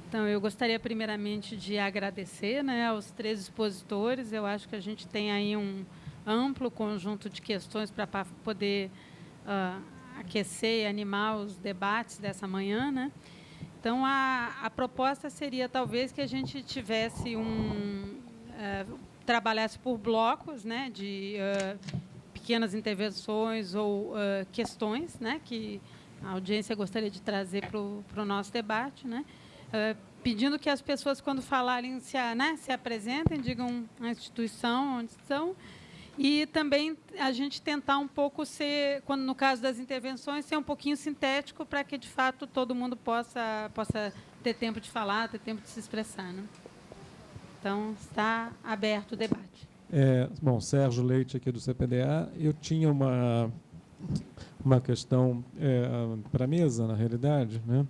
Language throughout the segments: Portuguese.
Então, eu gostaria primeiramente de agradecer, né, aos 3 expositores. Eu acho que a gente tem aí um amplo conjunto de questões para poder aquecer e animar os debates dessa manhã, né? Então, a proposta seria talvez que a gente tivesse trabalhasse por blocos, né, de pequenas intervenções ou questões, né, que a audiência gostaria de trazer para o nosso debate, né, pedindo que as pessoas, quando falarem, se apresentem, digam a instituição onde estão, e também a gente tentar um pouco ser, quando no caso das intervenções, ser um pouquinho sintético para que, de fato, todo mundo possa ter tempo de falar, ter tempo de se expressar, né? Então, está aberto o debate. Bom, Sérgio Leite, aqui do CPDA. Eu tinha uma questão para a mesa, na realidade, né?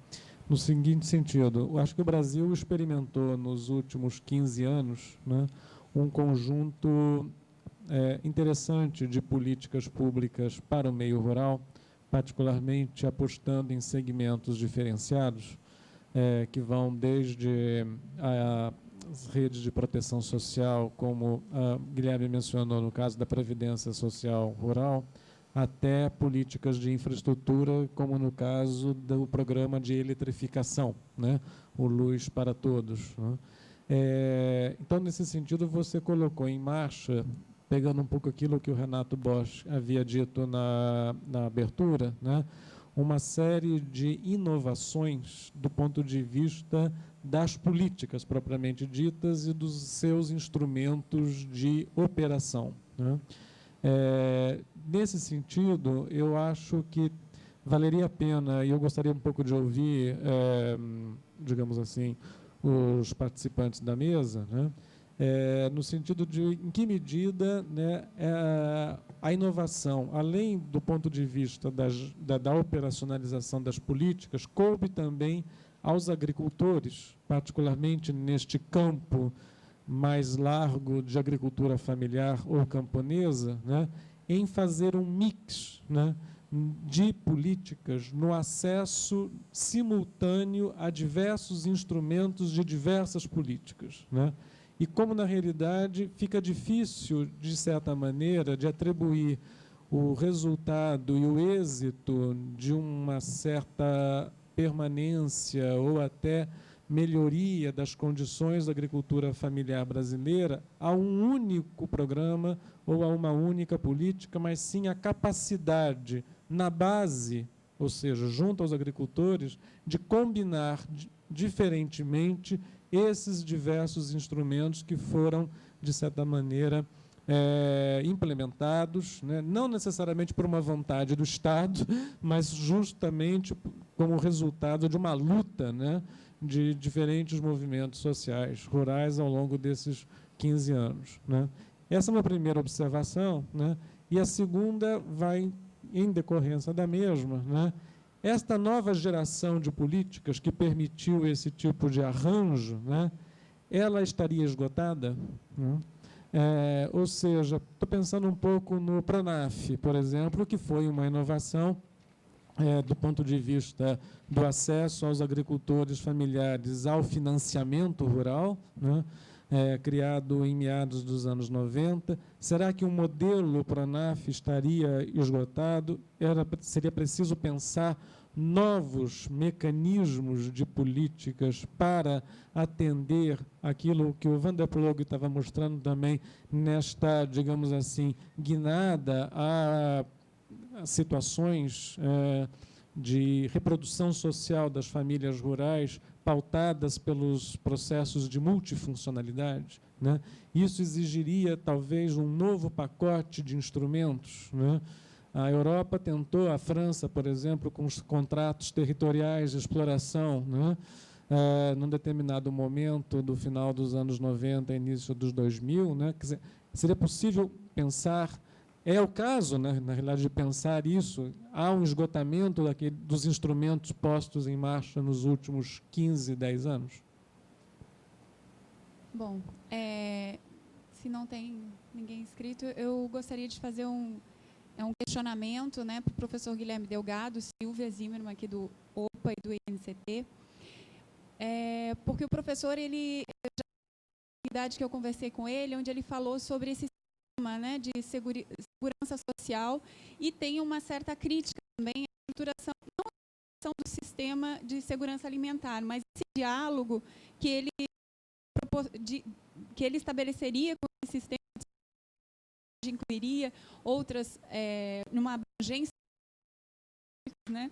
No seguinte sentido: eu acho que o Brasil experimentou, nos últimos 15 anos, né, um conjunto interessante de políticas públicas para o meio rural, particularmente apostando em segmentos diferenciados, que vão desde as redes de proteção social, como a Guilherme mencionou no caso da Previdência Social Rural, até políticas de infraestrutura, como no caso do programa de eletrificação, né? O Luz para Todos, né? Então, nesse sentido, você colocou em marcha, pegando um pouco aquilo que o Renato Bosch havia dito na abertura, né, uma série de inovações do ponto de vista das políticas propriamente ditas e dos seus instrumentos de operação, né? Nesse sentido, eu acho que valeria a pena, e eu gostaria um pouco de ouvir, digamos assim, os participantes da mesa, né, no sentido de em que medida, né, a inovação, além do ponto de vista da operacionalização das políticas, coube também aos agricultores, particularmente neste campo mais largo de agricultura familiar ou camponesa, né, em fazer um mix, né, de políticas no acesso simultâneo a diversos instrumentos de diversas políticas, né? E como, na realidade, fica difícil, de certa maneira, de atribuir o resultado e o êxito de uma certa permanência ou até melhoria das condições da agricultura familiar brasileira a um único programa ou a uma única política, mas sim a capacidade na base, ou seja, junto aos agricultores, de combinar diferentemente esses diversos instrumentos que foram, de certa maneira, implementados, né, não necessariamente por uma vontade do Estado, mas justamente como resultado de uma luta, né, de diferentes movimentos sociais rurais ao longo desses 15 anos. Né. Essa é uma primeira observação, né, e a segunda vai em decorrência da mesma, né. Esta nova geração de políticas que permitiu esse tipo de arranjo, né, ela estaria esgotada? Né? Ou seja, estou pensando um pouco no Pronaf, por exemplo, que foi uma inovação do ponto de vista do acesso aos agricultores familiares ao financiamento rural, né, criado em meados dos anos 90. Será que o modelo Pronaf estaria esgotado? Seria preciso pensar novos mecanismos de políticas para atender aquilo que o Van der Ploeg estava mostrando também nesta, digamos assim, guinada a situações de reprodução social das famílias rurais pautadas pelos processos de multifuncionalidade, né? Isso exigiria talvez um novo pacote de instrumentos, né? A Europa tentou, a França, por exemplo, com os contratos territoriais de exploração, né? Num determinado momento do final dos anos 90, início dos 2000, né? Quer dizer, seria possível pensar, é o caso, né, na realidade, de pensar isso, há um esgotamento dos instrumentos postos em marcha nos últimos 15, 10 anos? Bom, se não tem ninguém inscrito, eu gostaria de fazer um questionamento, né, para o professor Guilherme Delgado, Silvia Zimmermann, aqui do OPA e do INCT. porque o professor, a idade que eu conversei com ele, onde ele falou sobre esse sistema, né, de segurança social, e tem uma certa crítica também à estruturação, não a do sistema de segurança alimentar, mas esse diálogo que ele estabeleceria com esse sistema, incluiria outras, numa abrangência, né,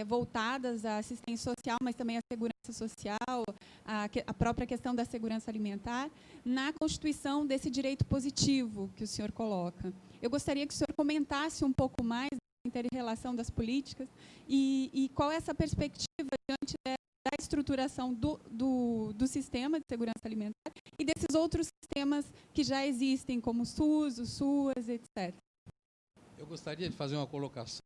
voltadas à assistência social, mas também à segurança social, a própria questão da segurança alimentar, na constituição desse direito positivo que o senhor coloca. Eu gostaria que o senhor comentasse um pouco mais da inter-relação das políticas e qual é essa perspectiva diante da estruturação do sistema de segurança alimentar e desses outros sistemas que já existem, como o SUS, o SUAS, etc. Eu gostaria de fazer uma colocação.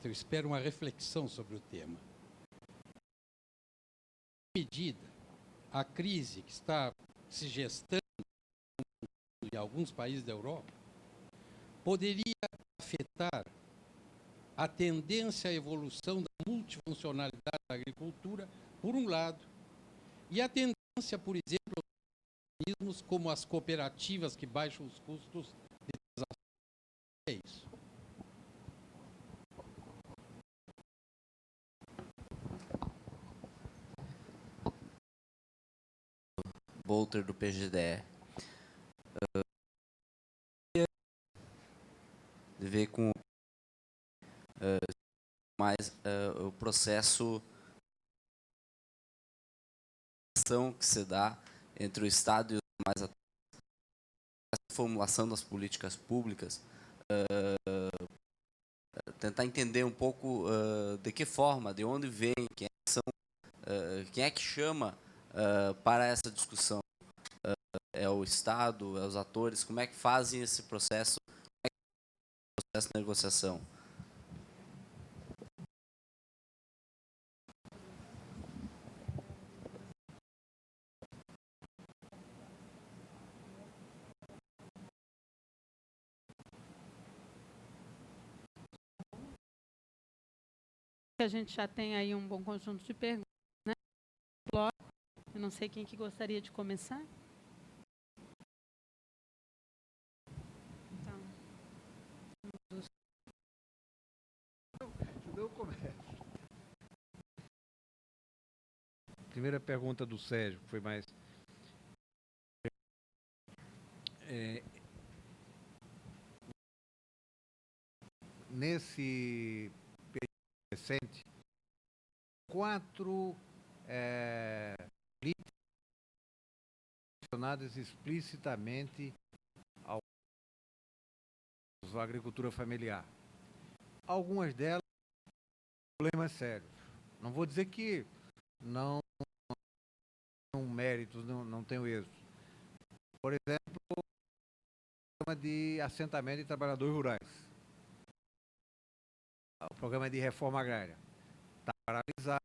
Eu espero uma reflexão sobre o tema. Em medida, a crise que está se gestando em alguns países da Europa poderia afetar a tendência à evolução da multifuncionalidade da agricultura, por um lado, e a tendência, por exemplo, aos mecanismos como as cooperativas que baixam os custos de transação. É isso. Bolter, do PGDE. De ver com mais o processo que se dá entre o Estado e os demais atores, a formulação das políticas públicas, tentar entender um pouco de que forma, de onde vem, quem é que chama para essa discussão. É o Estado, é os atores, como é que fazem esse processo, de negociação? A gente já tem aí um bom conjunto de perguntas, né? Eu não sei quem que gostaria de começar. Então, eu começo. Primeira pergunta do Sérgio, que foi mais... nesse período recente, 4 políticas relacionadas explicitamente à agricultura familiar. Algumas delas problemas sérios. Não vou dizer que não méritos, não tenho êxito. Por exemplo, o programa de assentamento de trabalhadores rurais. O programa de reforma agrária está paralisado.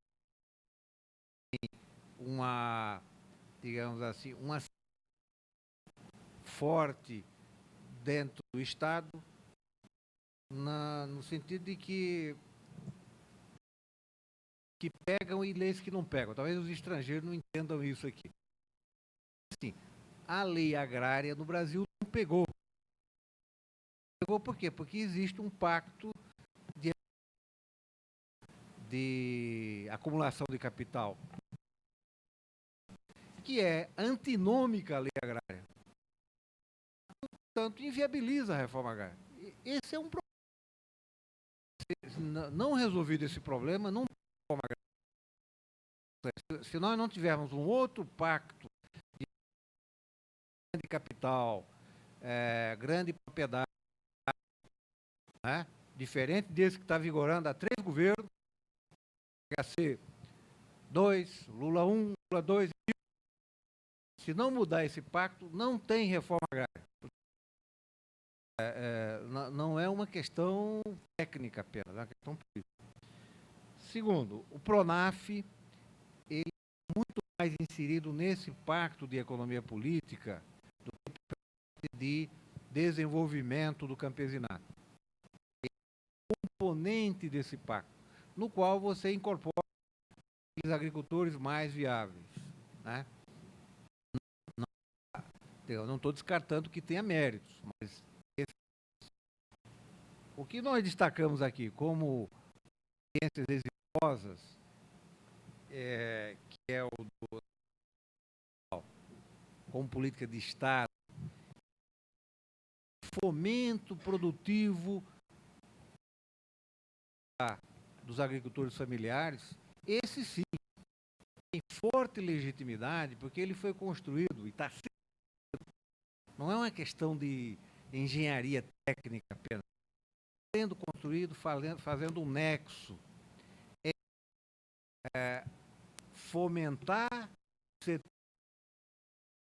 Uma, digamos assim, uma forte dentro do Estado, no sentido de que pegam e leis que não pegam. Talvez os estrangeiros não entendam isso aqui. Assim, a lei agrária no Brasil não pegou. Pegou por quê? Porque existe um pacto de acumulação de capital que é antinômica à lei agrária. Portanto, inviabiliza a reforma agrária. Esse é um problema. Não resolvido esse problema, não tem reforma agrária. Se nós não tivermos um outro pacto de grande capital, grande propriedade, né, diferente desse que está vigorando há 3 governos, HC 2, Lula 1, Lula 2, se não mudar esse pacto, não tem reforma agrária. Não é uma questão técnica apenas, é uma questão política. Segundo, o PRONAF, ele é muito mais inserido nesse pacto de economia política do que de desenvolvimento do campesinato. Ele é um componente desse pacto, no qual você incorpora agricultores mais viáveis, né? Eu não estou descartando que tenha méritos, mas o que nós destacamos aqui como experiências exitosas, que é o do como política de Estado, fomento produtivo dos agricultores familiares, esse sim tem forte legitimidade, porque ele foi construído e está sendo. Não é uma questão de engenharia técnica apenas. Sendo construído, fazendo um nexo. Fomentar setores,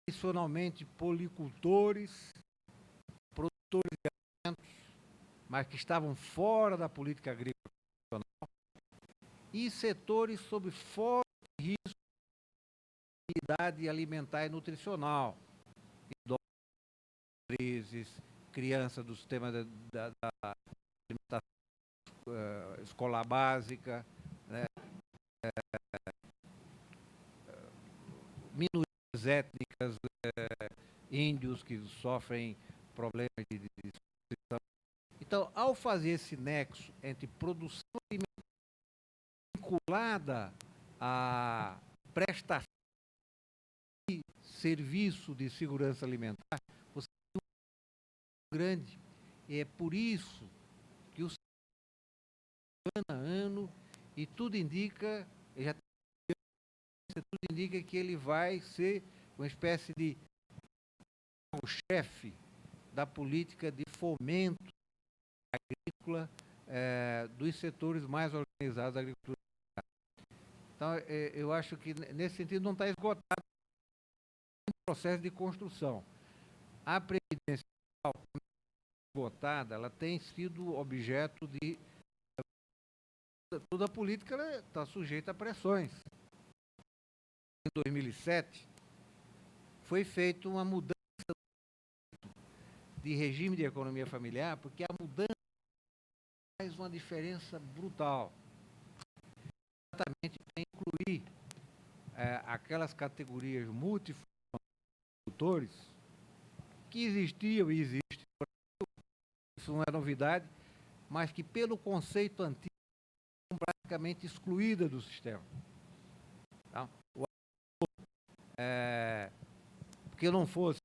tradicionalmente policultores, produtores de alimentos, mas que estavam fora da política agrícola nacional, e setores sob forte risco de qualidade alimentar e nutricional. Crises, criança do sistema da alimentação escolar básica, né? Minorias étnicas, índios que sofrem problemas de nutrição. Então, ao fazer esse nexo entre produção alimentar vinculada à prestação de serviço de segurança alimentar, você tem um grande. E é por isso que o ano a ano, e tudo indica, tudo indica que ele vai ser uma espécie de o chefe da política de fomento agrícola dos setores mais organizados da agricultura. Então, eu acho que nesse sentido não está esgotado o processo de construção. A previdência esgotada, ela tem sido objeto de toda a política, está sujeita a pressões. Em 2007 foi feita uma mudança de regime de economia familiar, porque a mudança faz uma diferença brutal. Exatamente para incluir aquelas categorias multifuncionais que existiam e existem, isso não é novidade, mas que pelo conceito antigo são praticamente excluídas do sistema. Tá? Porque não fosse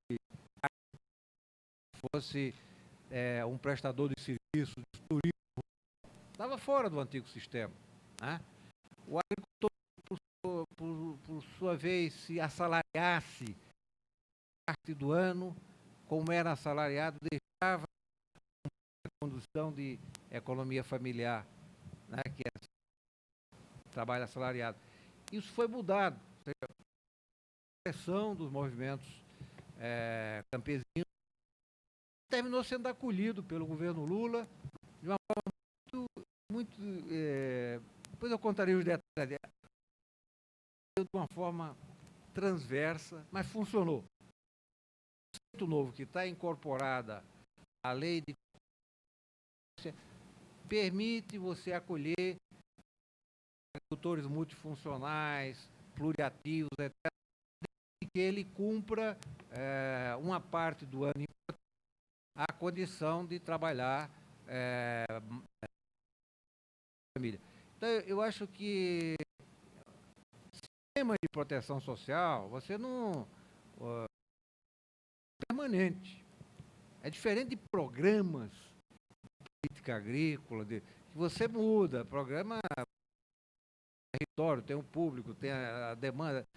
um prestador de serviço, de turismo, estava fora do antigo sistema. Né? O agricultor, por sua vez, se assalariasse parte do ano, como era assalariado, deixava a condução de economia familiar, né? Que é trabalho assalariado. Isso foi mudado. Ou seja, a pressão dos movimentos campesinos terminou sendo acolhido pelo governo Lula de uma forma muito depois eu contarei os detalhes, de uma forma transversa, mas funcionou. O conceito novo que está incorporada à lei de permite você acolher agricultores multifuncionais, pluriativos, etc., desde que ele cumpra uma parte do ano a condição de trabalhar família. Então, eu acho que sistema de proteção social, você não permanente. É diferente de programas de política agrícola, que você muda, programa território, tem um público, tem a demanda.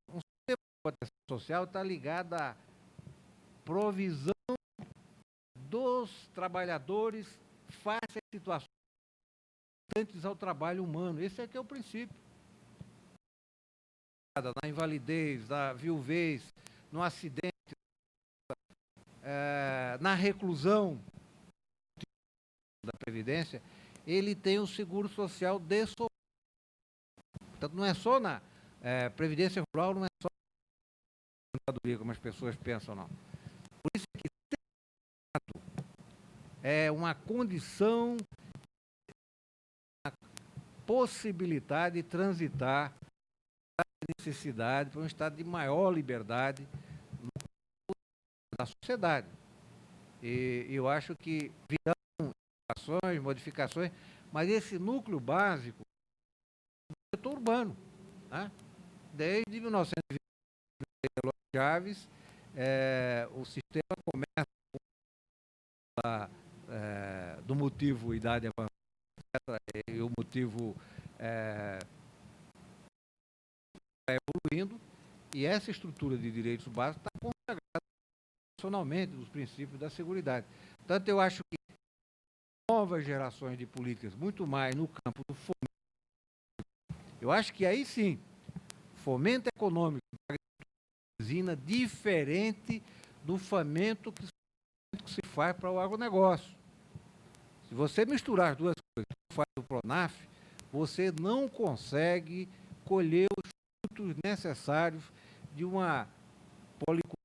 Um sistema de proteção social está ligado à provisão dos trabalhadores face a situações importantes ao trabalho humano. Esse aqui é o princípio. Na invalidez, na viuvez, no acidente, na reclusão da Previdência, ele tem o seguro social de sobrevivência. Portanto, não é só na Previdência Rural, não é só na como as pessoas pensam, não. Por isso que é uma condição, uma possibilidade de transitar necessidade, para um estado de maior liberdade da sociedade. E eu acho que virão ações, modificações, mas esse núcleo básico é o setor urbano, né? Desde 1920, Chaves, o sistema começa do motivo idade avançada e o motivo evoluindo, e essa estrutura de direitos básicos está consagrada nacionalmente nos princípios da seguridade. Portanto, eu acho que novas gerações de políticas, muito mais no campo do fomento, eu acho que aí sim, fomento econômico da agricultura diferente do fomento que se faz para o agronegócio. Se você misturar as duas coisas, que faz o Pronaf, você não consegue colher os frutos necessários de uma policultura,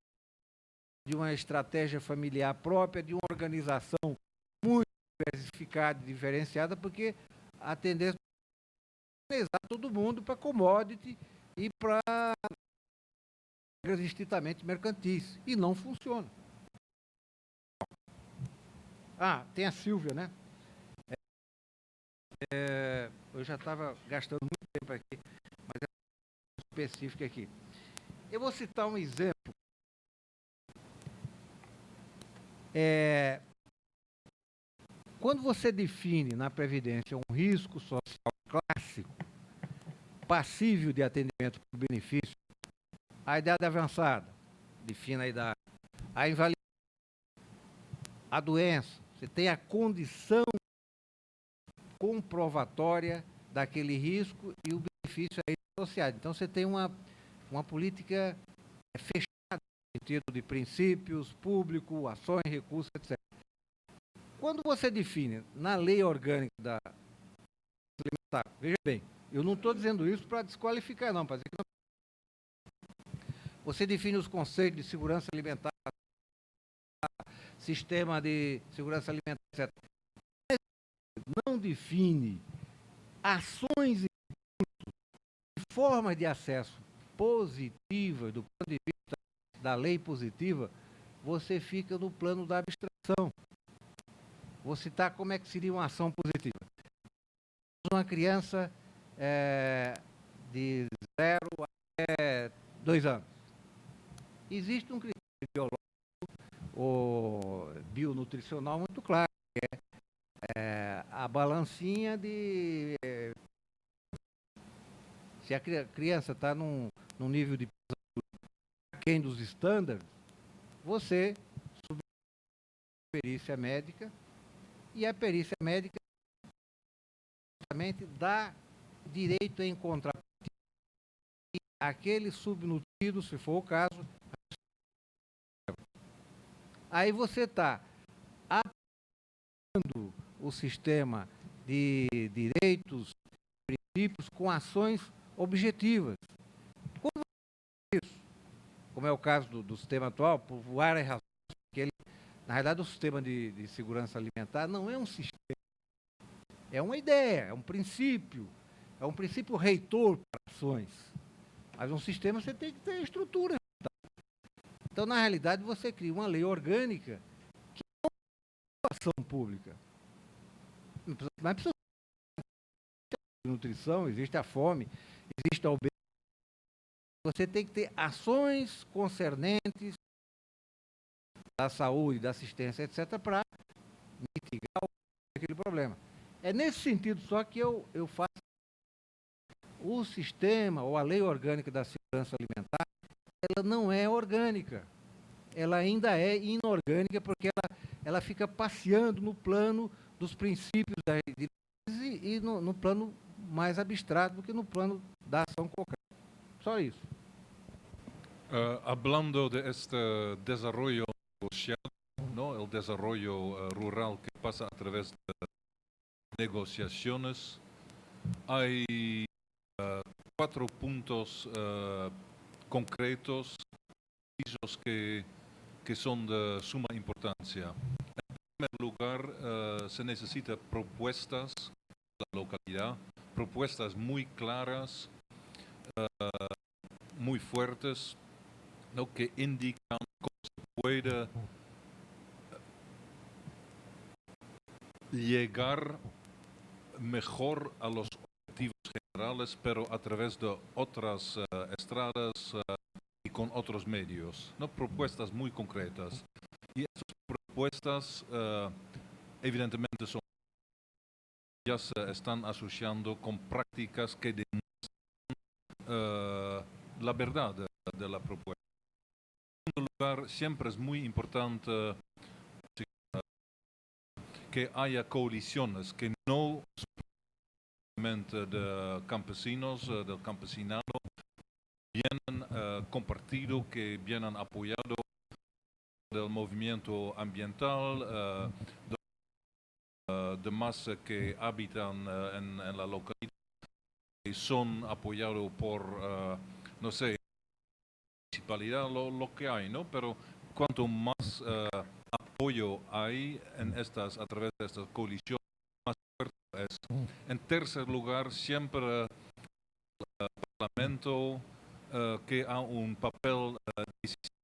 de uma estratégia familiar própria, de uma organização muito diversificada e diferenciada, porque a tendência é organizar todo mundo para commodity e para regras estritamente mercantis. E não funciona. Tem a Silvia, né? Eu já estava gastando muito tempo aqui, mas é específico aqui. Eu vou citar um exemplo. Quando você define na Previdência um risco social clássico, passível de atendimento por benefício, a idade avançada, define a idade, a invalidez, a doença, você tem a condição comprovatória daquele risco e o benefício aí associado. Então, você tem uma política fechada no sentido de princípios, público, ações, recursos, etc. Quando você define na lei orgânica da alimentar, veja bem, eu não estou dizendo isso para desqualificar, não, para dizer que não. Você define os conceitos de segurança alimentar, sistema de segurança alimentar, etc. Não define ações e formas de acesso positivas do ponto de vista da lei positiva, você fica no plano da abstração. Vou citar como é que seria uma ação positiva. Uma criança de 0 até 2 anos. Existe um critério biológico ou bionutricional muito claro, que é a balancinha de... se a criança está num nível de aquém dos estándares, você submete a perícia médica, e a perícia médica dá direito a encontrar aquele subnutrido, se for o caso. Aí você está aplicando o sistema de direitos, princípios, com ações objetivas. Quando você faz isso, como é o caso do sistema atual, por várias razões, que ele, na realidade, o sistema de segurança alimentar não é um sistema, é uma ideia, é um princípio reitor para ações. Mas um sistema você tem que ter estrutura. Então, na realidade, você cria uma lei orgânica que não é uma ação pública. Mas precisa ter nutrição, existe a fome, existe a obesidade. Você tem que ter ações concernentes da saúde, da assistência, etc., para mitigar aquele problema. É nesse sentido só que eu faço o sistema, ou a lei orgânica da segurança alimentar, ela não é orgânica. Ela ainda é inorgânica, porque ela fica passeando no plano dos princípios da e no plano mais abstrato do que no plano da ação concreta. Só isso. Hablando de este desarrollo negociado, ¿no? El desarrollo rural que pasa a través de negociaciones, hay 4 puntos concretos que son de suma importancia. En primer lugar, se necesitan propuestas de la localidad, propuestas muy claras, muy fuertes, ¿no? Que indican cómo se puede llegar mejor a los objetivos generales, pero a través de otras estradas y con otros medios, ¿no? Propuestas muy concretas. Y estas propuestas evidentemente ya se están asociando con prácticas que demuestran la verdad de la propuesta. En segundo lugar, siempre es muy importante que haya coaliciones, que no solamente de campesinos, del campesinado, vienen compartido, que vienen apoyado del movimiento ambiental, demás que habitan en la localidad, que son apoyados por, no sé, municipalidad, lo que hay, ¿no? Pero cuanto más apoyo hay a través de estas coaliciones, más fuerte es. En tercer lugar, siempre el Parlamento que ha un papel decisivo.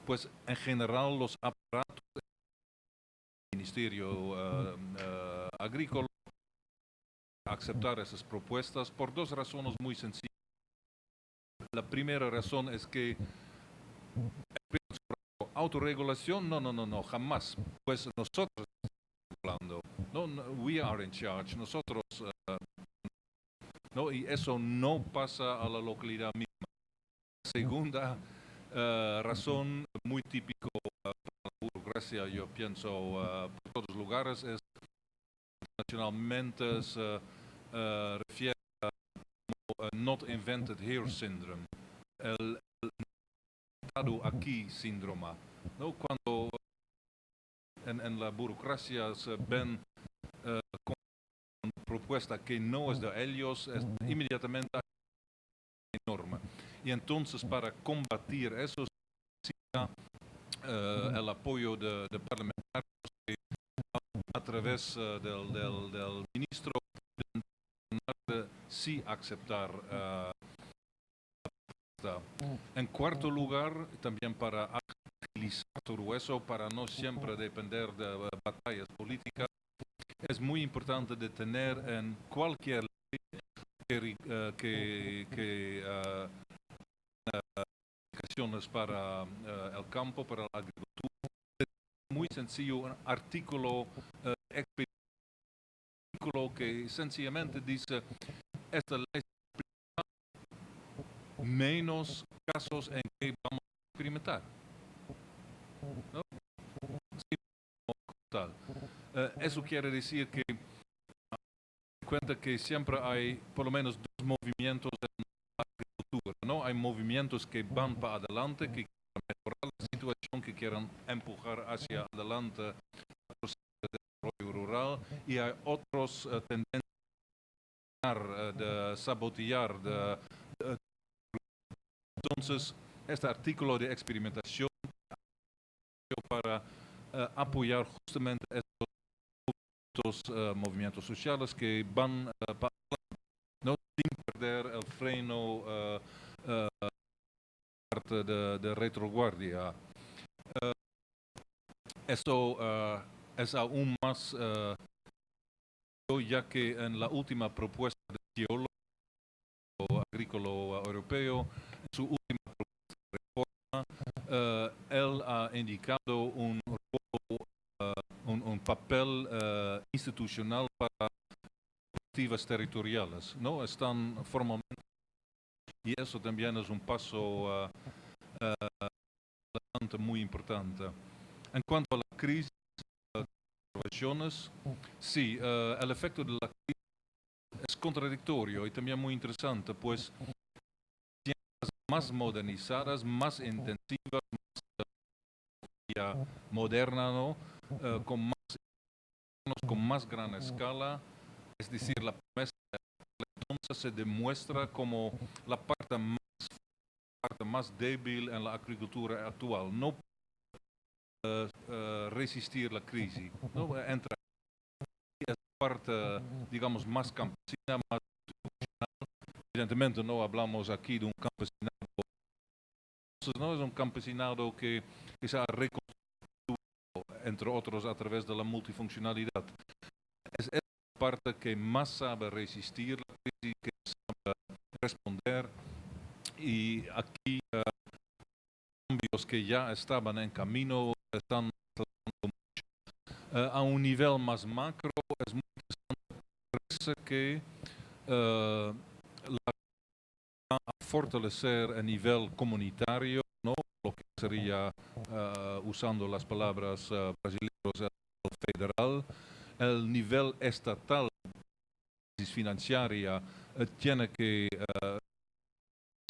Pues en general los aparatos del Ministerio Agrícola aceptar esas propuestas por dos razones muy sencillas. La primera razón es que autorregulación, no, jamás. Pues nosotros estamos hablando, no, we are in charge, nosotros, no, y eso no pasa a la localidad misma. Segunda razón muy típico para la burocracia, yo pienso, por todos lugares, es internacionalmente se refiere a not invented here syndrome, el inventado aquí síndrome, ¿no? Cuando en la burocracia se ven con una propuesta que no es de ellos, es inmediatamente enorme. Y entonces para combatir eso se necesita el apoyo de parlamentarios que a través del ministro sí aceptar la propuesta. En cuarto lugar, también para agilizar todo eso, para no siempre depender de batallas políticas, es muy importante de tener en cualquier ley indicaciones para el campo, para la agricultura. Es muy sencillo, un artículo que sencillamente dice esta ley menos casos en que vamos a experimentar, ¿no? Sí, tal. Eso quiere decir que cuenta que siempre hay por lo menos dos movimientos en la agricultura, ¿no? Hay movimientos que van para adelante, que quieren mejorar la situación, que quieren empujar hacia adelante el proceso de desarrollo rural, y hay otros tendencias de sabotear. Entonces, este artículo de experimentación para apoyar justamente estos movimientos sociales que van para no sin perder el freno parte de retroguardia. Eso es aún más ya que en la última propuesta del geólogo agrícola europeo, en su última propuesta de reforma, él ha indicado un papel institucional para cooperativas territoriales, ¿no? Están formalmente, y eso también es un paso adelante muy importante. En cuanto a la crisis de inversiones, sí, el efecto de la crisis es contradictorio y también muy interesante, pues más modernizadas, más intensivas, más moderna, ¿no? Con más gran escala, es decir, la promesa entonces se demuestra como la parte más débil en la agricultura actual. No puede resistir la crisis, ¿no? Entra la parte, digamos, más campesina, más institucional. Evidentemente no hablamos aquí de un campesinado no es un campesinado que se ha reconstruido, entre otros, a través de la multifuncionalidad. Es la parte que más sabe resistir la crisis, que sabe responder, y aquí cambios que ya estaban en camino están acelerando mucho. A un nivel más macro, es muy interesante, parece que la va a fortalecer a nivel comunitario, ¿no? Lo que sería, usando las palabras brasileñas, el federal. El nivel estatal de crisis financiera tiene que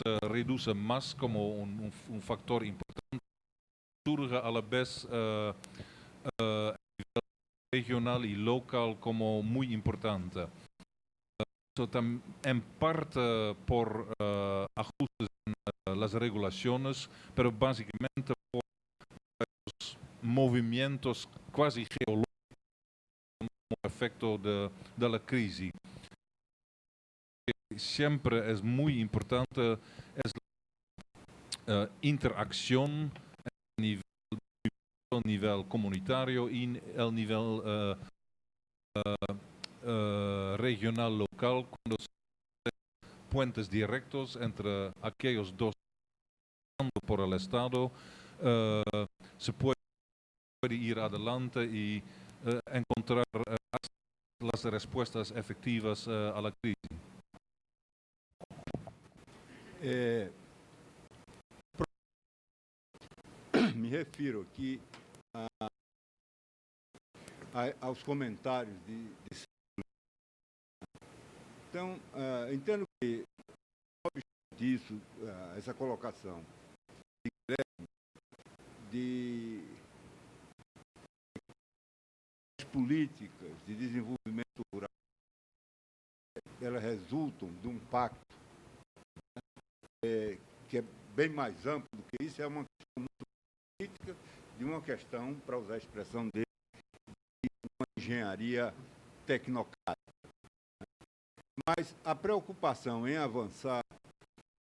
se reduce más como un factor importante. Surge a la vez a nivel regional y local como muy importante. En parte por ajustes en las regulaciones, pero básicamente por los movimientos casi geológicos como efecto de la crisis. Siempre es muy importante es la interacción a nivel comunitario y el nivel regional local, cuando se hacen puentes directos entre aquellos dos por el Estado, se puede ir adelante y encontrar las respuestas efectivas a la crisis. Me refiro aqui aos comentários de então, entendo que disso, essa colocação de políticas de desenvolvimento rural, elas resultam de um pacto que é bem mais amplo do que isso, é uma questão muito política, de uma questão, para usar a expressão dele, de uma engenharia tecnocrática. Mas a preocupação em avançar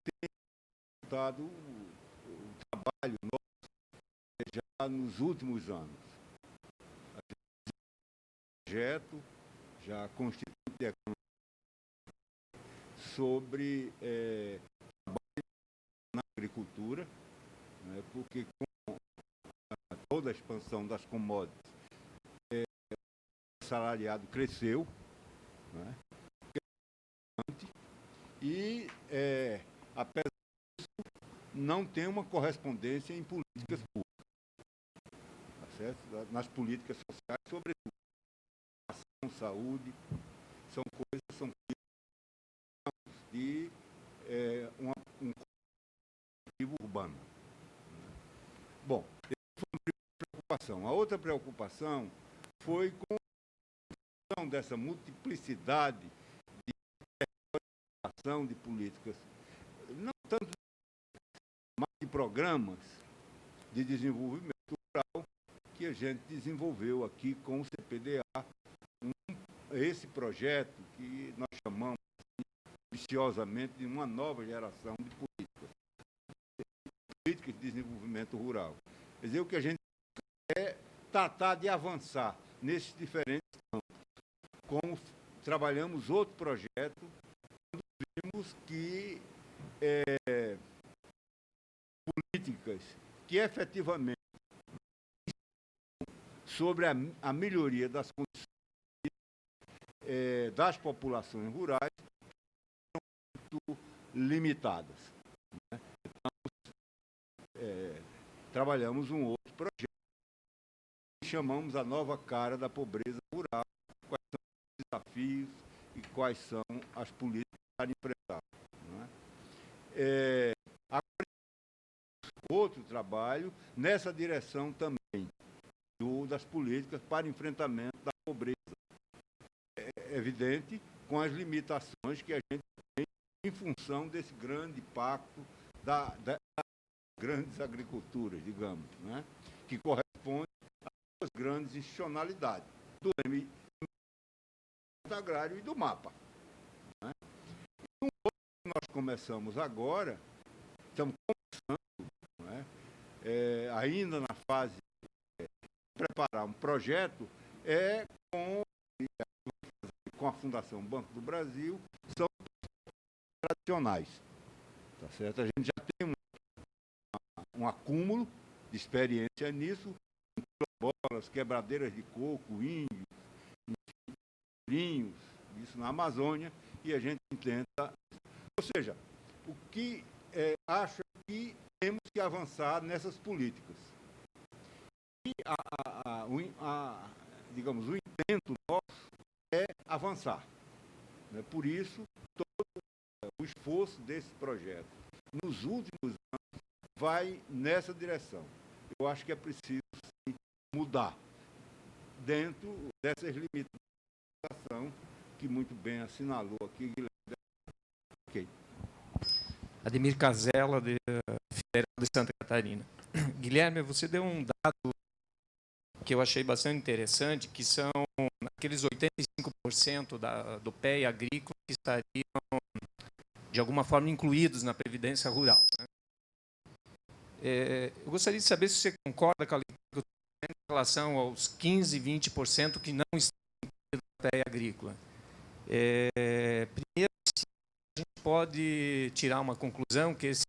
tem resultado o trabalho nosso já nos últimos anos. O projeto já constitui sobre na agricultura, né, porque com toda a expansão das commodities, o salariado cresceu, né, e, apesar disso, não tem uma correspondência em políticas públicas, tá certo? Nas políticas sociais, sobretudo, saúde, são coisas, são de um coletivo urbano. Bom, essa foi uma primeira preocupação. A outra preocupação foi com a questão dessa multiplicidade de políticas, não tanto mas de programas de desenvolvimento rural que a gente desenvolveu aqui com o CPDA, esse projeto que nós chamamos ambiciosamente de uma nova geração de políticas de desenvolvimento rural. Quer dizer, o que a gente quer é tratar de avançar nesses diferentes campos. Como trabalhamos outro projeto, vimos que políticas que efetivamente sobre a melhoria das condições das populações rurais são muito limitadas. Né? Então, trabalhamos um outro projeto que chamamos a nova cara da pobreza rural, quais são os desafios e quais são as políticas para enfrentar. Né? Outro trabalho nessa direção também das políticas para enfrentamento da pobreza. É evidente com as limitações que a gente tem em função desse grande pacto das grandes agriculturas, digamos, né? Que corresponde às grandes institucionalidades do agrário e do MAPA. Né? E um outro que nós começamos agora, estamos começando, ainda na fase de preparar um projeto, com a Fundação Banco do Brasil, são tradicionais. Tá certo? A gente já tem um acúmulo de experiência nisso, bolas, quebradeiras de coco, índios, isso na Amazônia, e a gente tenta. Ou seja, o que acho que temos que avançar nessas políticas. E digamos, o intento nosso é avançar. Né? Por isso, todo o esforço desse projeto nos últimos anos vai nessa direção. Eu acho que é preciso sim, mudar dentro dessas limitações que muito bem assinalou aqui, Guilherme. Ok. Ademir Casella, Federal de Santa Catarina. Guilherme, você deu um dado que eu achei bastante interessante, que são aqueles 85% do PEI agrícola que estariam, de alguma forma, incluídos na Previdência Rural. Né? Eu gostaria de saber se você concorda com a leitura em relação aos 15%, 20% que não estão incluídos na PEI agrícola. Primeiro, se a gente pode tirar uma conclusão que esses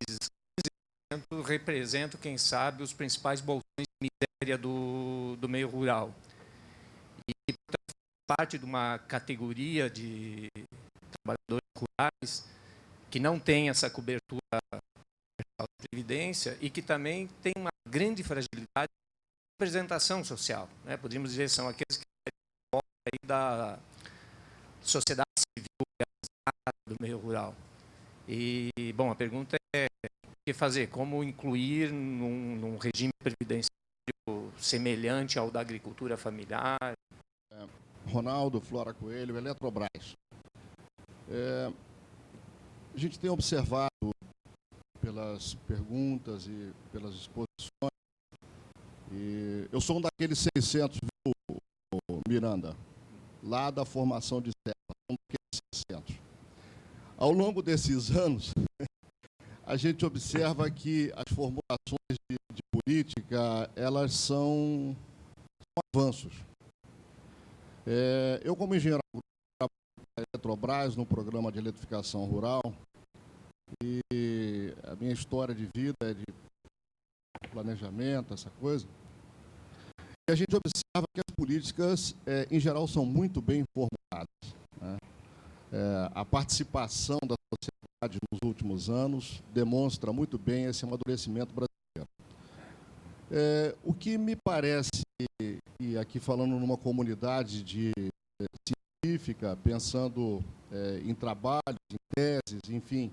15% representam, quem sabe, os principais bolsões de miséria do meio rural. E, portanto, parte de uma categoria de trabalhadores rurais que não tem essa cobertura da Previdência e que também tem uma grande fragilidade de representação social. Né? Poderíamos dizer que são aqueles que aí da sociedade civil do meio rural. E, bom, a pergunta é o que fazer? Como incluir num regime previdenciário semelhante ao da agricultura familiar? Ronaldo, Flora Coelho, Eletrobras. A gente tem observado pelas perguntas e pelas exposições, e eu sou um daqueles 600, viu, Miranda, lá da formação de Serra, um daqueles 600. Ao longo desses anos, a gente observa que as formulações de política, elas são avanços. Eu, como engenheiro da Eletrobras, no programa de eletrificação rural, e a minha história de vida é de planejamento, essa coisa, e a gente observa que as políticas, em geral, são muito bem formuladas. Né? A participação da sociedade nos últimos anos demonstra muito bem esse amadurecimento brasileiro. O que me parece, e aqui falando numa comunidade científica, pensando em trabalhos, em teses, enfim,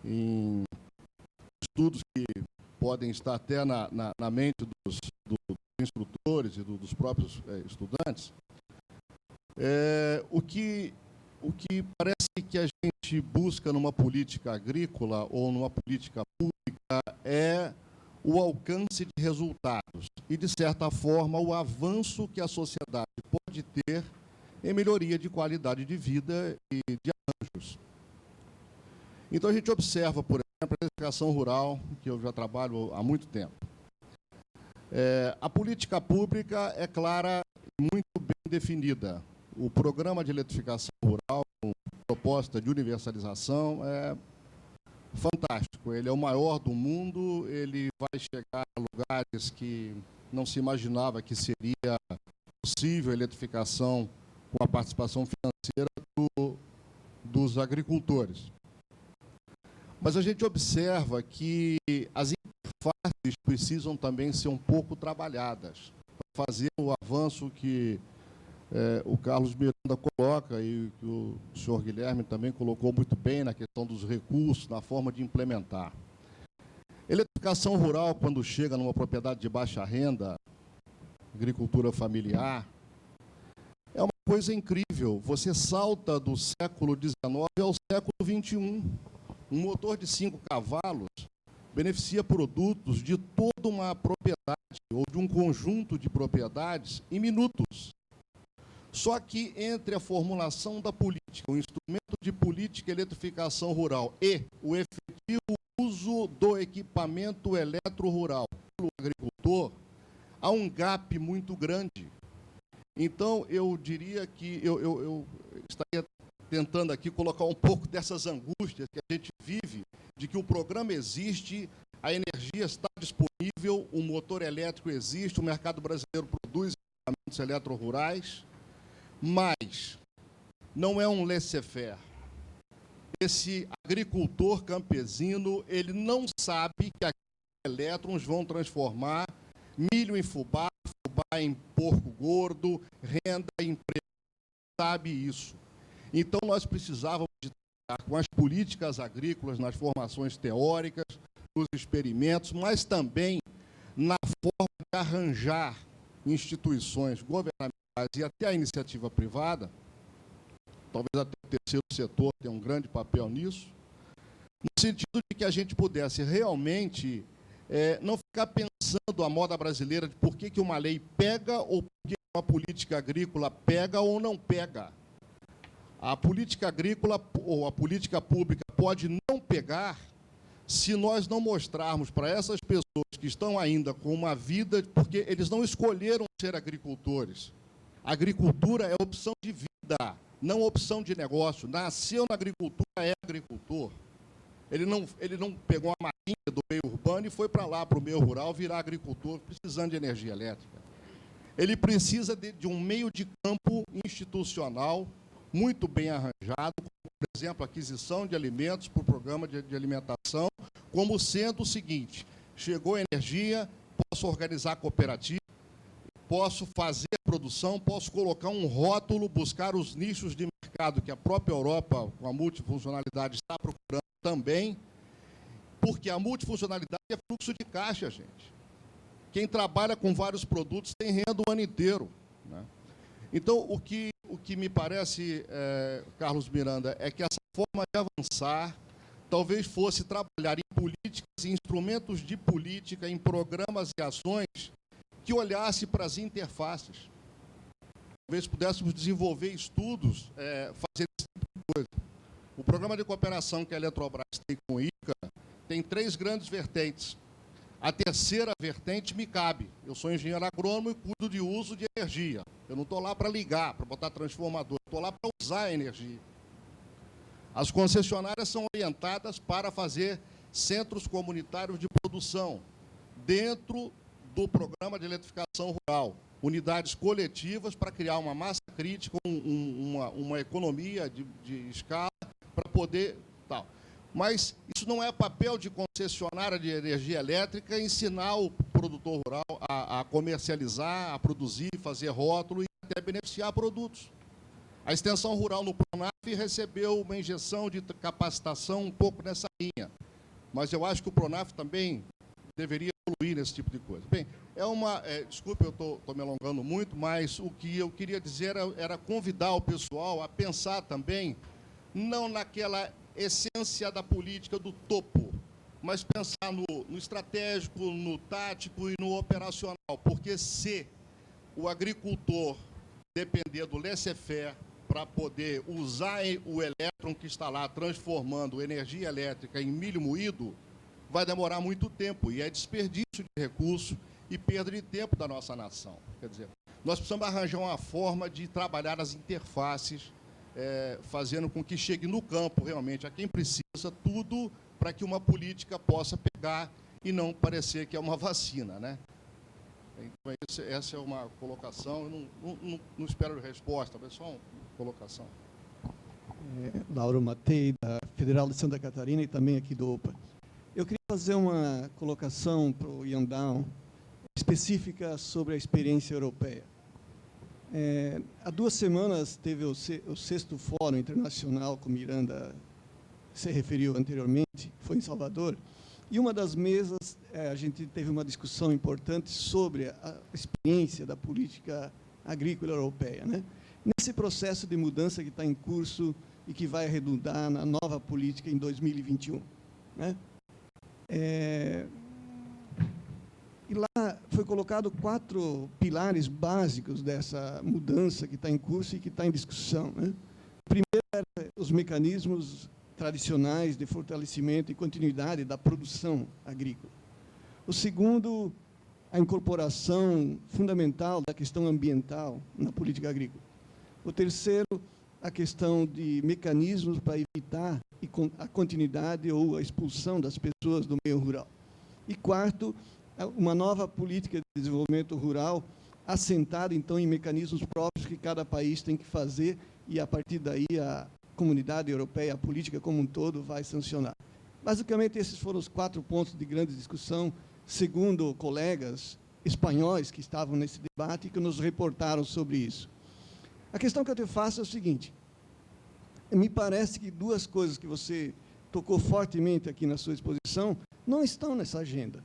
em estudos que podem estar até na mente dos instrutores e dos próprios estudantes, o que parece que a gente busca numa política agrícola ou numa política pública é o alcance de resultados e, de certa forma, o avanço que a sociedade pode ter em melhoria de qualidade de vida e de arranjos. Então, a gente observa, por exemplo, a eletrificação rural, que eu já trabalho há muito tempo. A política pública é clara e muito bem definida. O programa de eletrificação rural, com proposta de universalização, é fantástico. Ele é o maior do mundo, ele vai chegar a lugares que não se imaginava que seria possível a eletrificação com a participação financeira dos agricultores. Mas a gente observa que as interfaces precisam também ser um pouco trabalhadas para fazer o avanço que o Carlos Miranda coloca e que o senhor Guilherme também colocou muito bem na questão dos recursos, na forma de implementar. Eletrificação rural, quando chega numa propriedade de baixa renda, agricultura familiar, é uma coisa incrível. Você salta do século XIX ao século XXI. Um motor de 5 cavalos beneficia produtos de toda uma propriedade ou de um conjunto de propriedades em minutos. Só que entre a formulação da política, o instrumento de política e eletrificação rural e o efetivo uso do equipamento eletro-rural pelo agricultor, há um gap muito grande. Então, eu diria que eu estaria tentando aqui colocar um pouco dessas angústias que a gente vive, de que o programa existe, a energia está disponível, o motor elétrico existe, o mercado brasileiro produz equipamentos eletrorurais, mas não é um laissez-faire. Esse agricultor campesino, ele não sabe que aqueles elétrons vão transformar milho em fubá, fubá em porco gordo, renda em emprego. Sabe isso. Então, nós precisávamos de trabalhar com as políticas agrícolas, nas formações teóricas, nos experimentos, mas também na forma de arranjar instituições governamentais e até a iniciativa privada, talvez até o terceiro setor tenha um grande papel nisso, no sentido de que a gente pudesse realmente não ficar pensando a moda brasileira de por que uma lei pega ou por que uma política agrícola pega ou não pega. A política agrícola ou a política pública pode não pegar se nós não mostrarmos para essas pessoas que estão ainda com uma vida, porque eles não escolheram ser agricultores. A agricultura é opção de vida, não opção de negócio. Nasceu na agricultura, é agricultor. Ele não pegou uma marinha do meio urbano e foi para lá, para o meio rural, virar agricultor, precisando de energia elétrica. Ele precisa de um meio de campo institucional muito bem arranjado, como, por exemplo, a aquisição de alimentos para o programa de alimentação, como sendo o seguinte: chegou a energia, posso organizar cooperativa, posso fazer a produção, posso colocar um rótulo, buscar os nichos de mercado que a própria Europa, com a multifuncionalidade, está procurando também, porque a multifuncionalidade é fluxo de caixa, gente. Quem trabalha com vários produtos tem renda o ano inteiro, né? Então, o que me parece, Carlos Miranda, é que essa forma de avançar talvez fosse trabalhar em políticas e instrumentos de política, em programas e ações que olhasse para as interfaces. Talvez pudéssemos desenvolver estudos, fazer esse tipo de coisa. O programa de cooperação que a Eletrobras tem com o ICA tem 3 grandes vertentes. A terceira vertente me cabe. Eu sou engenheiro agrônomo e cuido de uso de energia. Eu não estou lá para ligar, para botar transformador. Estou lá para usar a energia. As concessionárias são orientadas para fazer centros comunitários de produção dentro do programa de eletrificação rural. Unidades coletivas para criar uma massa crítica, uma economia de escala para poder... tal. Mas isso não é papel de concessionária de energia elétrica ensinar o produtor rural a comercializar, a produzir, fazer rótulo e até beneficiar produtos. A extensão rural no Pronaf recebeu uma injeção de capacitação um pouco nessa linha, mas eu acho que o Pronaf também deveria evoluir nesse tipo de coisa. Bem, desculpe, eu estou me alongando muito, mas o que eu queria dizer era convidar o pessoal a pensar também, não naquela essência da política do topo, mas pensar no estratégico, no tático e no operacional, porque se o agricultor depender do laissez-faire para poder usar o elétron que está lá transformando energia elétrica em milho moído, vai demorar muito tempo, e é desperdício de recurso e perda de tempo da nossa nação. Quer dizer, nós precisamos arranjar uma forma de trabalhar as interfaces, fazendo com que chegue no campo, realmente, a quem precisa, tudo para que uma política possa pegar e não parecer que é uma vacina, né? Então, essa é uma colocação, eu não espero resposta, mas só uma colocação. Lauro Matei, da Federal de Santa Catarina e também aqui do OPA. Eu queria fazer uma colocação para o Yandão, específica sobre a experiência europeia. Há 2 semanas teve o 6º Fórum Internacional, que o Miranda se referiu anteriormente, foi em Salvador, e uma das mesas a gente teve uma discussão importante sobre a experiência da política agrícola europeia, né? Nesse processo de mudança que está em curso e que vai redundar na nova política em 2021, né? E lá foi colocado 4 pilares básicos dessa mudança que está em curso e que está em discussão, né? O primeiro era os mecanismos tradicionais de fortalecimento e continuidade da produção agrícola. O segundo a incorporação fundamental da questão ambiental na política agrícola. O terceiro, a questão de mecanismos para evitar a continuidade ou a expulsão das pessoas do meio rural. E quarto, uma nova política de desenvolvimento rural assentada, então, em mecanismos próprios que cada país tem que fazer e, a partir daí, a comunidade europeia, a política como um todo, vai sancionar. Basicamente, esses foram os 4 pontos de grande discussão, segundo colegas espanhóis que estavam nesse debate e que nos reportaram sobre isso. A questão que eu te faço é o seguinte: me parece que 2 coisas que você tocou fortemente aqui na sua exposição não estão nessa agenda.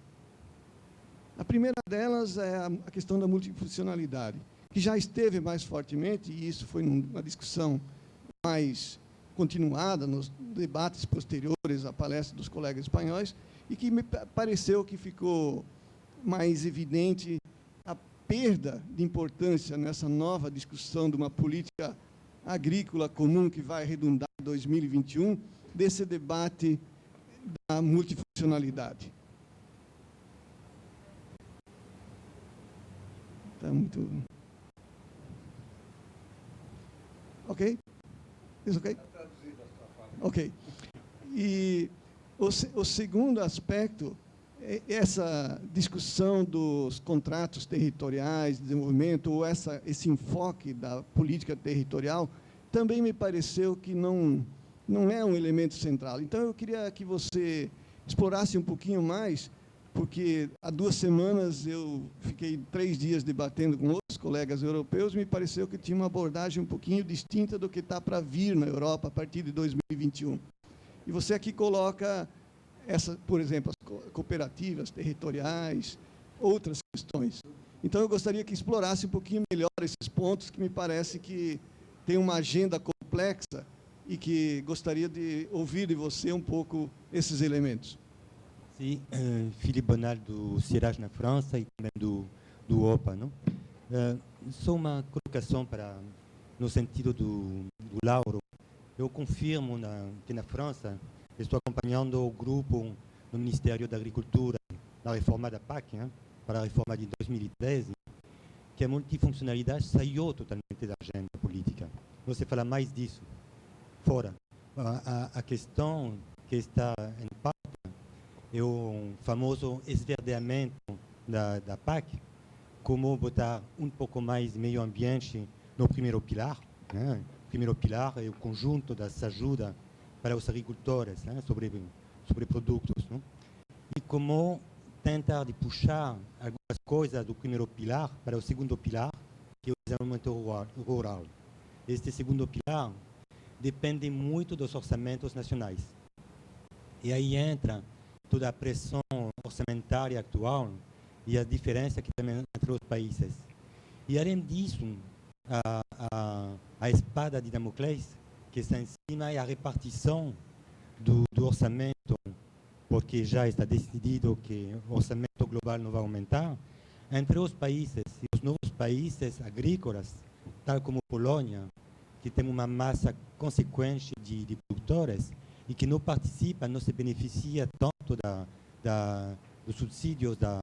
A primeira delas é a questão da multifuncionalidade, que já esteve mais fortemente, e isso foi uma discussão mais continuada nos debates posteriores à palestra dos colegas espanhóis, e que me pareceu que ficou mais evidente a perda de importância nessa nova discussão de uma política agrícola comum que vai redundar em 2021, desse debate da multifuncionalidade. Está muito... Ok? Isso ok? Ok. E o segundo aspecto, essa discussão dos contratos territoriais de desenvolvimento, ou esse enfoque da política territorial, também me pareceu que não é um elemento central. Então, eu queria que você explorasse um pouquinho mais, porque há 2 semanas eu fiquei 3 dias debatendo com outros colegas europeus e me pareceu que tinha uma abordagem um pouquinho distinta do que está para vir na Europa a partir de 2021. E você aqui coloca, por exemplo, as cooperativas territoriais, outras questões. Então, eu gostaria que explorasse um pouquinho melhor esses pontos, que me parece que tem uma agenda complexa e que gostaria de ouvir de você um pouco esses elementos. Sim, Philippe Bonal, do CIRAG na França e também do OPA. Não? Só uma colocação no sentido do Lauro. Eu confirmo que na França estou acompanhando o grupo no Ministério da Agricultura na reforma da PAC, para a reforma de 2013, que a multifuncionalidade saiu totalmente da agenda política. Não se fala mais disso fora. A questão que está em pauta é o famoso esverdeamento da PAC, como botar um pouco mais de meio ambiente no primeiro pilar. Né? O primeiro pilar é o conjunto das ajudas para os agricultores, né? sobre produtos. Não? E como tentar de puxar algumas coisas do primeiro pilar para o segundo pilar, que é o desenvolvimento rural. Este segundo pilar depende muito dos orçamentos nacionais. E aí entra toda a pressão orçamentária atual e as diferenças que tem entre os países. E, além disso, a espada de Damocles, que está em cima, é a repartição do orçamento, porque já está decidido que o orçamento global não vai aumentar, entre os países e os novos países agrícolas, tal como Polônia, que tem uma massa consequente de produtores e que não participa, não se beneficia tanto dos subsídios da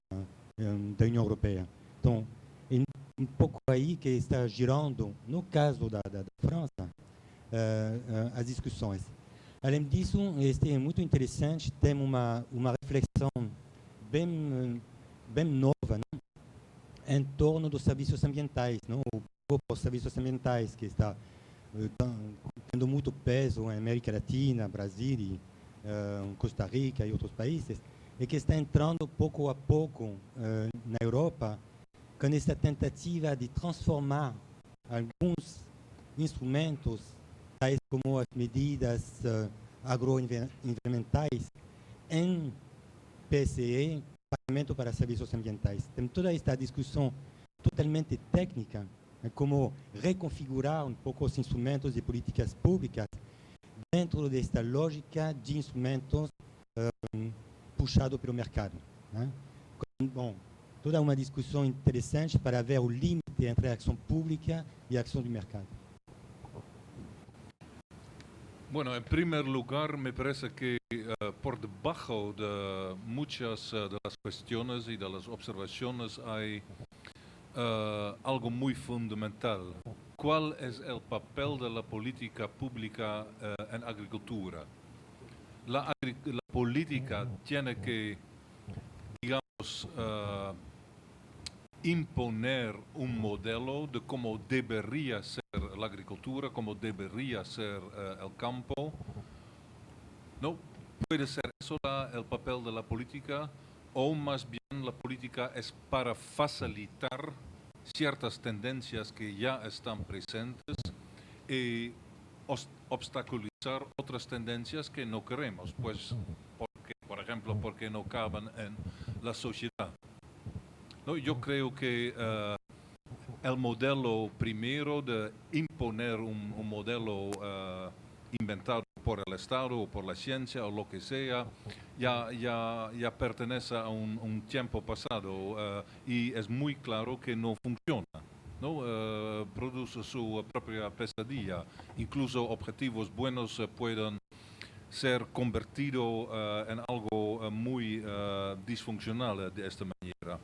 União Europeia. Então, é um pouco aí que está girando, no caso da França, as discussões. Além disso, este é muito interessante, tem uma reflexão bem nova, não? Em torno dos serviços ambientais, não? O grupo dos serviços ambientais que está tendo muito peso em América Latina, Brasil, Costa Rica e outros países, e que está entrando pouco a pouco na Europa com essa tentativa de transformar alguns instrumentos, tais como as medidas agroenvironmentais, em PCE, Pagamento para Serviços Ambientais. Tem toda esta discussão totalmente técnica, como reconfigurar um pouco os instrumentos de políticas públicas dentro desta lógica de instrumentos puxados pelo mercado. Né? Bom, toda uma discussão interessante para ver o limite entre a ação pública e a ação do mercado. Bueno, en primer lugar, me parece que por debajo de muchas de las cuestiones y de las observaciones hay algo muy fundamental. ¿Cuál es el papel de la política pública en agricultura? La política tiene que, digamos, imponer un modelo de cómo debería ser la agricultura, cómo debería ser el campo. No puede ser eso el papel de la política, o más bien la política es para facilitar ciertas tendencias que ya están presentes y obstaculizar otras tendencias que no queremos, pues, por ejemplo, porque no caben en la sociedad. No, yo creo que el modelo primero de imponer un modelo inventado por el Estado o por la ciencia o lo que sea, ya pertenece a un tiempo pasado y es muy claro que no funciona, ¿no? Produce su propia pesadilla. Incluso objetivos buenos pueden ser convertidos en algo muy disfuncional de esta manera.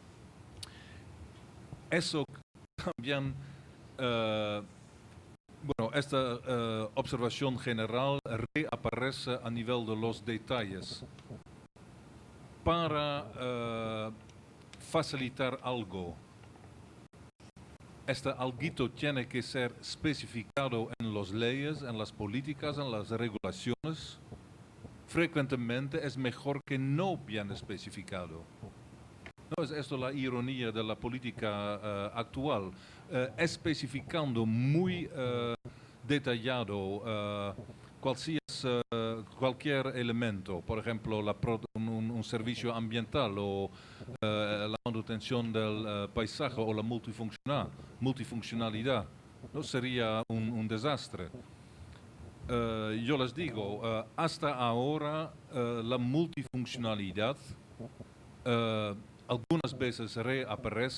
Eso también, bueno, esta observación general reaparece a nivel de los detalles. Para facilitar algo, este alguito tiene que ser especificado en las leyes, en las políticas, en las regulaciones. Frecuentemente es mejor que no bien especificado. No, es esto la ironía de la política actual, especificando muy detallado cualquier elemento, por ejemplo, un servicio ambiental o la manutención del paisaje o la multifuncionalidad, no sería un desastre. Yo les digo, hasta ahora la multifuncionalidad algunas veces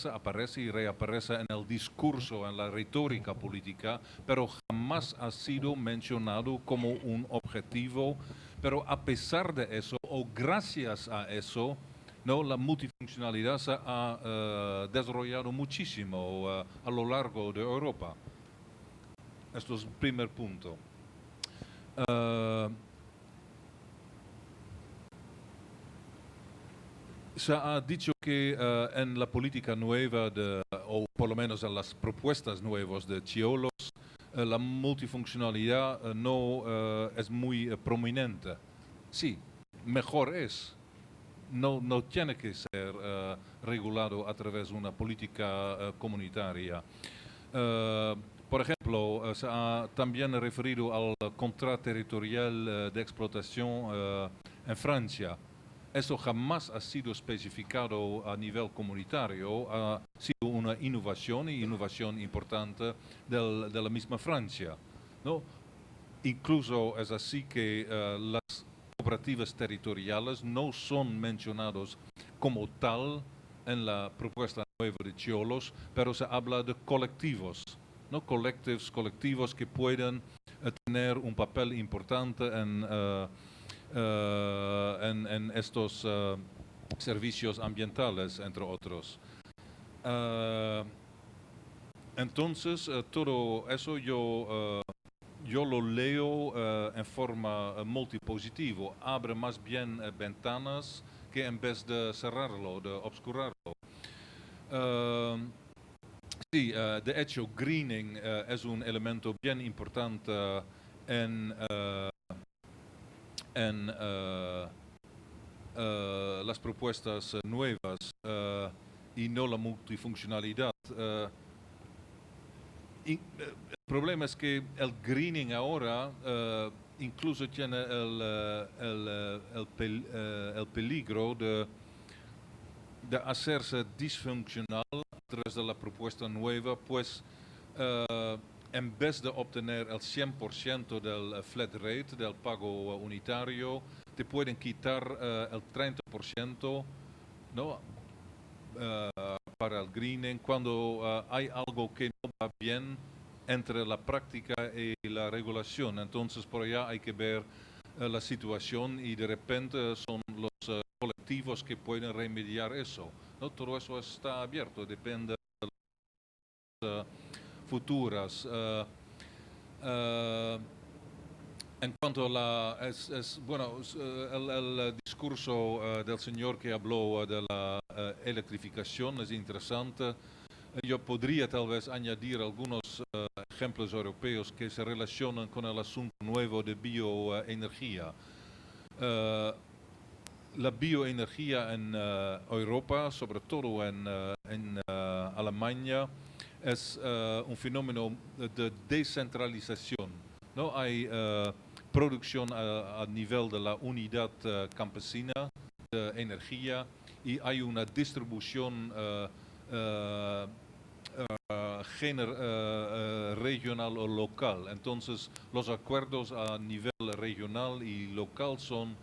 aparece y reaparece en el discurso, en la retórica política, pero jamás ha sido mencionado como un objetivo. Pero a pesar de eso, o gracias a eso, no, la multifuncionalidad se ha desarrollado muchísimo a lo largo de Europa. Esto es el primer punto. Se ha dicho que en la política nueva, o por lo menos en las propuestas nuevas de Ciolos, la multifuncionalidad no es muy prominente. Sí, mejor es. No tiene que ser regulado a través de una política comunitaria. Por ejemplo, se ha también referido al contrato territorial de explotación en Francia. Eso jamás ha sido especificado a nivel comunitario, ha sido una innovación y innovación importante de la misma Francia, ¿no? Incluso es así que las cooperativas territoriales no son mencionados como tal en la propuesta nueva de Ciolos, pero se habla de colectivos, ¿no? Colectivos que pueden tener un papel importante en estos servicios ambientales, entre otros. Entonces, todo eso yo lo leo en forma multipositivo. Abre más bien ventanas que en vez de cerrarlo, de obscurarlo. Sí, de hecho, greening es un elemento bien importante en las propuestas nuevas y no la multifuncionalidad. El problema es que el greening ahora incluso tiene el peligro de hacerse disfuncional a través de la propuesta nueva, pues en vez de obtener el 100% del flat rate, del pago unitario, te pueden quitar el 30%, ¿no? Para el greening. Cuando hay algo que no va bien, entre la práctica y la regulación. Entonces, por allá hay que ver la situación y de repente son los colectivos que pueden remediar eso, ¿no? Todo eso está abierto, depende de las futuras. En cuanto a el discurso del señor que habló de la electrificación es interesante. Yo podría tal vez añadir algunos ejemplos europeos que se relacionan con el asunto nuevo de bioenergía. La bioenergía en Europa, sobre todo en Alemania, es un fenómeno de descentralización. No hay producción a nivel de la unidad campesina de energía y hay una distribución regional o local. Entonces, los acuerdos a nivel regional y local son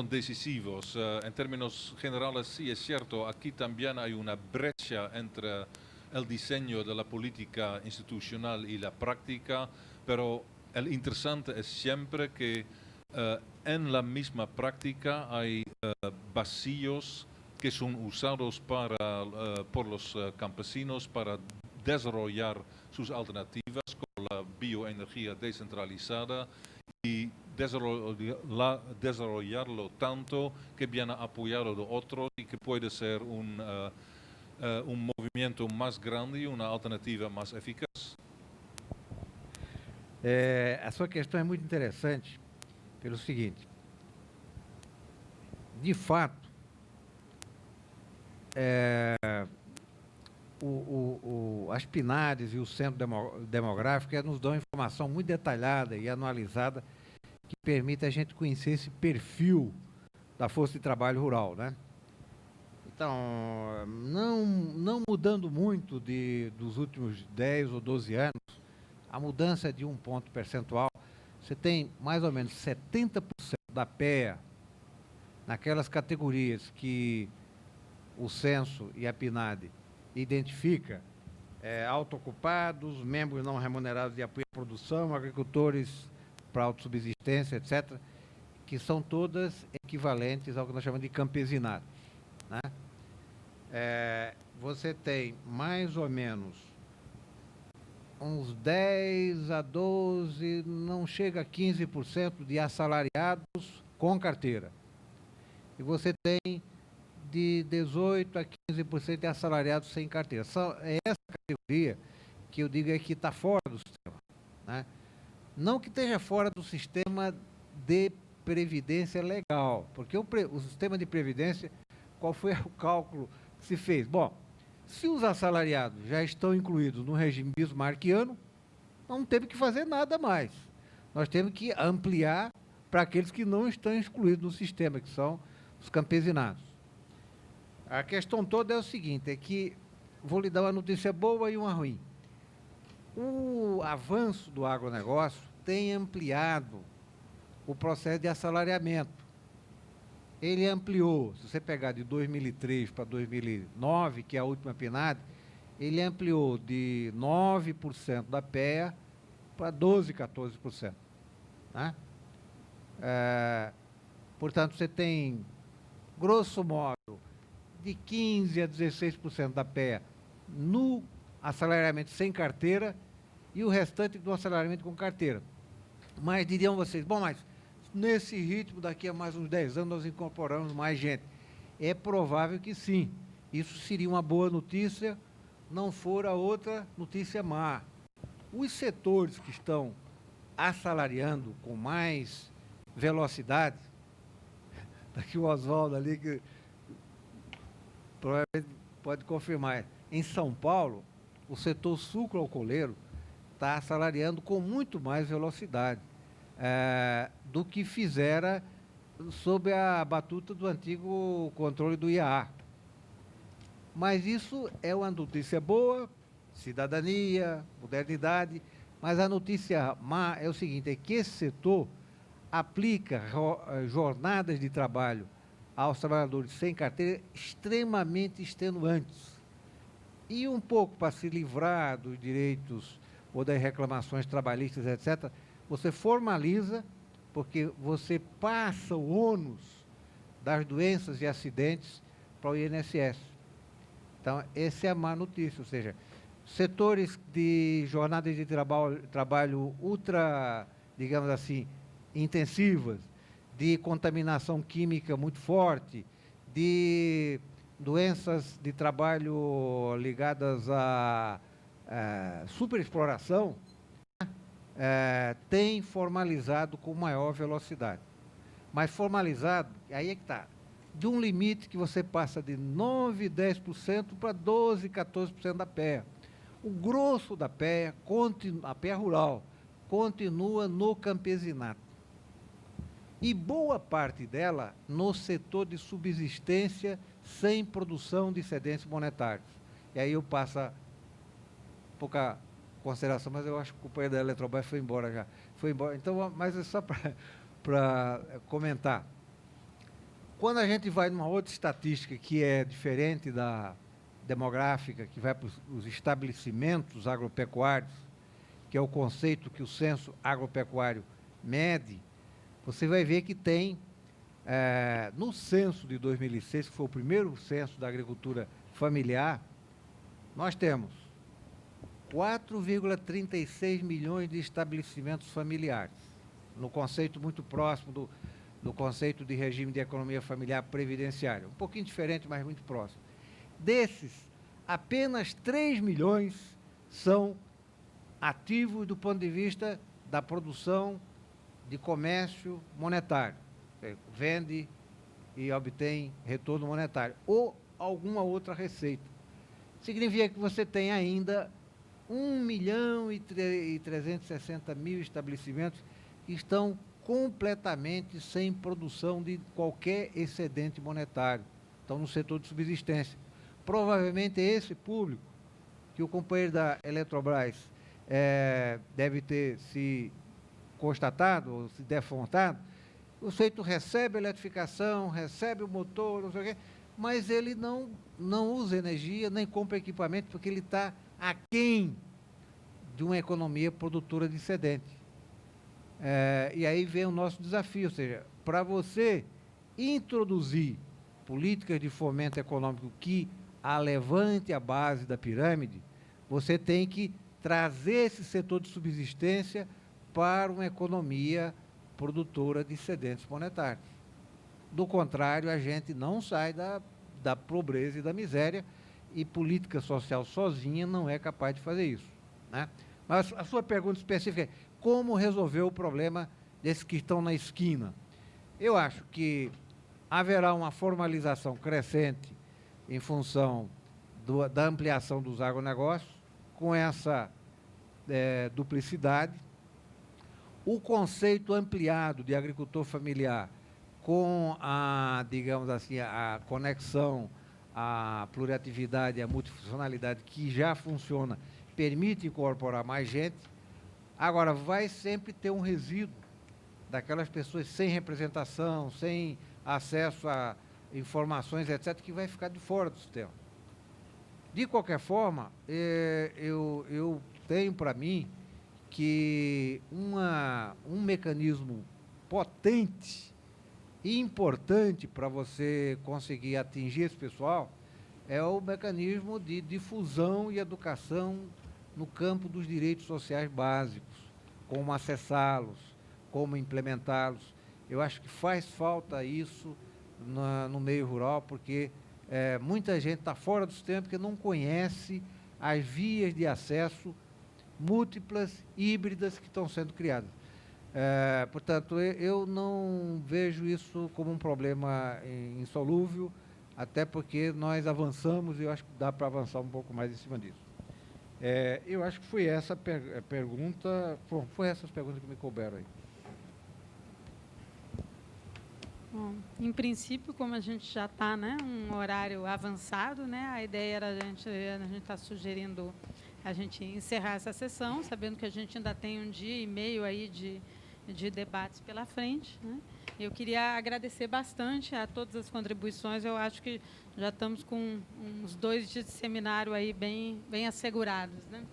decisivos. En términos generales, sí es cierto, aquí también hay una brecha entre el diseño de la política institucional y la práctica, pero el interesante es siempre que en la misma práctica hay vacíos que son usados por los campesinos para desarrollar sus alternativas como la bioenergía descentralizada y desarrollarlo tanto que viene apoyado de otros y que puede ser un movimento mais grande e uma alternativa mais eficaz. A sua questão é muito interessante pelo seguinte: de fato, as PNADs e o Centro Demográfico nos dão informação muito detalhada e analisada que permite a gente conhecer esse perfil da força de trabalho rural, né? Então, não mudando muito dos últimos 10 ou 12 anos, a mudança de um ponto percentual, você tem mais ou menos 70% da PEA naquelas categorias que o censo e a PNAD identifica, autoocupados, membros não remunerados de apoio à produção, agricultores para autossubsistência, etc., que são todas equivalentes ao que nós chamamos de campesinato, né? Você tem mais ou menos uns 10 a 12, não chega a 15% de assalariados com carteira. E você tem de 18 a 15% de assalariados sem carteira. É essa categoria que eu digo que está fora do sistema, né? Não que esteja fora do sistema de previdência legal, porque o sistema de previdência, qual foi o cálculo que se fez? Bom, se os assalariados já estão incluídos no regime bismarckiano, não temos que fazer nada mais. Nós temos que ampliar para aqueles que não estão excluídos no sistema, que são os campesinados. A questão toda é o seguinte, é que, vou lhe dar uma notícia boa e uma ruim. O avanço do agronegócio tem ampliado o processo de assalariamento. Ele ampliou, se você pegar de 2003 para 2009, que é a última PNAD, ele ampliou de 9% da PEA para 12%, 14%. Né? Portanto, você tem, grosso modo, de 15% a 16% da PEA no assalariamento sem carteira e o restante do assalariamento com carteira. Mas diriam vocês, bom, mas nesse ritmo, daqui a mais uns 10 anos, nós incorporamos mais gente. É provável que sim. Isso seria uma boa notícia, não for a outra notícia má. Os setores que estão assalariando com mais velocidade, daqui o Oswaldo ali, que provavelmente pode confirmar, em São Paulo, o setor sucroalcooleiro está assalariando com muito mais velocidade do que fizera sob a batuta do antigo controle do IAA. Mas isso é uma notícia boa, cidadania, modernidade, mas a notícia má é o seguinte, é que esse setor aplica jornadas de trabalho aos trabalhadores sem carteira extremamente extenuantes. E um pouco para se livrar dos direitos ou das reclamações trabalhistas, etc., você formaliza, porque você passa o ônus das doenças e acidentes para o INSS. Então, essa é a má notícia, ou seja, setores de jornadas de trabalho ultra, digamos assim, intensivas, de contaminação química muito forte, de doenças de trabalho ligadas à superexploração, tem formalizado com maior velocidade. Mas formalizado, aí é que está, de um limite que você passa de 9%, 10% para 12%, 14% da PEA. O grosso da PEA, a PEA rural, continua no campesinato. E boa parte dela no setor de subsistência sem produção de excedentes monetários. E aí eu passo pouca consideração, mas eu acho que o companheiro da Eletrobras foi embora já. Foi embora. Então, mas é só para comentar. Quando a gente vai numa outra estatística que é diferente da demográfica, que vai para os estabelecimentos agropecuários, que é o conceito que o censo agropecuário mede, você vai ver que tem, no censo de 2006, que foi o primeiro censo da agricultura familiar, nós temos 4,36 milhões de estabelecimentos familiares, no conceito muito próximo do conceito de regime de economia familiar previdenciária. Um pouquinho diferente, mas muito próximo. Desses, apenas 3 milhões são ativos do ponto de vista da produção de comércio monetário. Vende e obtém retorno monetário. Ou alguma outra receita. Significa que você tem ainda 1.360.000 estabelecimentos que estão completamente sem produção de qualquer excedente monetário. Estão no setor de subsistência. Provavelmente é esse público que o companheiro da Eletrobras deve ter se constatado ou se defrontado. O sujeito recebe a eletrificação, recebe o motor, não sei o quê, mas ele não usa energia, nem compra equipamento, porque ele está aquém de uma economia produtora de excedente. E aí vem o nosso desafio, ou seja, para você introduzir políticas de fomento econômico que levante a base da pirâmide, você tem que trazer esse setor de subsistência para uma economia produtora de excedentes monetários. Do contrário, a gente não sai da pobreza e da miséria, e política social sozinha não é capaz de fazer isso, né? Mas a sua pergunta específica é como resolver o problema desses que estão na esquina? Eu acho que haverá uma formalização crescente em função da ampliação dos agronegócios, com essa duplicidade. O conceito ampliado de agricultor familiar, com digamos assim, a conexão, a pluriatividade, a multifuncionalidade que já funciona, permite incorporar mais gente. Agora, vai sempre ter um resíduo daquelas pessoas sem representação, sem acesso a informações, etc., que vai ficar de fora do sistema. De qualquer forma, eu tenho para mim que um mecanismo potente e importante para você conseguir atingir esse pessoal é o mecanismo de difusão e educação no campo dos direitos sociais básicos, como acessá-los, como implementá-los. Eu acho que faz falta isso no meio rural, porque muita gente está fora do sistema porque não conhece as vias de acesso múltiplas, híbridas que estão sendo criadas. Portanto, eu não vejo isso como um problema insolúvel, até porque nós avançamos e eu acho que dá para avançar um pouco mais em cima disso. Eu acho que foi essa pergunta, foi essas perguntas que me couberam aí. Bom, em princípio, como a gente já está, né, um horário avançado, né, a ideia era a gente está sugerindo a gente encerrar essa sessão, sabendo que a gente ainda tem um dia e meio aí de debates pela frente, né? Eu queria agradecer bastante a todas as contribuições. Eu acho que já estamos com uns 2 dias de seminário aí bem assegurados, né?